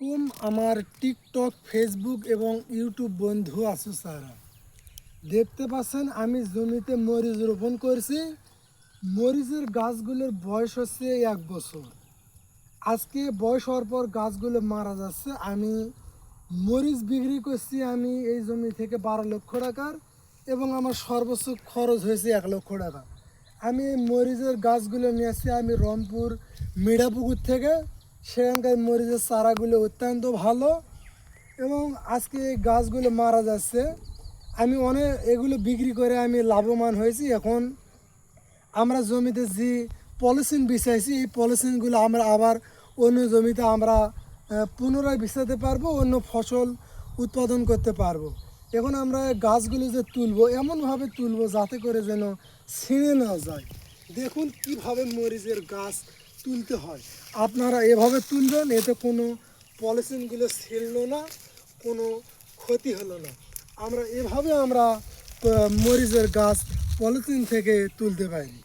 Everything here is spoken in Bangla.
আলাইকুম আমার টিকটক ফেসবুক এবং ইউটিউব বন্ধু আছে সারা দেখতে পাচ্ছেন আমি জমিতে মরিচ রোপণ করছি। মরিচের গাছগুলোর বয়স হচ্ছে 1 বছর। আজকে বয়স হওয়ার পর গাছগুলো মারা যাচ্ছে। আমি মরিচ বিক্রি করছি আমি এই জমি থেকে 12 লক্ষ টাকার, এবং আমার সর্বোচ্চ খরচ হয়েছে 1 লক্ষ টাকা। আমি এই মরিচের গাছগুলো নিয়ে আসছি আমি রংপুর মিঠাপুকুর থেকে। সেখানকার মরিচের চারাগুলো অত্যন্ত ভালো, এবং আজকে এই গাছগুলো মারা যাচ্ছে। আমি অনেক এগুলো বিক্রি করে আমি লাভবান হয়েছি। এখন আমরা জমিতে যে পলিথিন বিছাইছি এই পলিথিনগুলো আমরা আবার অন্য জমিতে আমরা পুনরায় বিছাতে পারবো, অন্য ফসল উৎপাদন করতে পারবো। এখন আমরা গাছগুলো যে তুলবো এমনভাবে তুলবো যাতে করে যেন ছিঁড়ে না যায়। দেখুন কিভাবে মরিচের গাছ তুলতে হয়, আপনারা এভাবে তুলবেন, এতে কোনো পলিথিনগুলো ছিঁড়লো না, কোনো ক্ষতি হলো না। আমরা এভাবে মরিচের গাছ পলিথিন থেকে তুলতে পারি।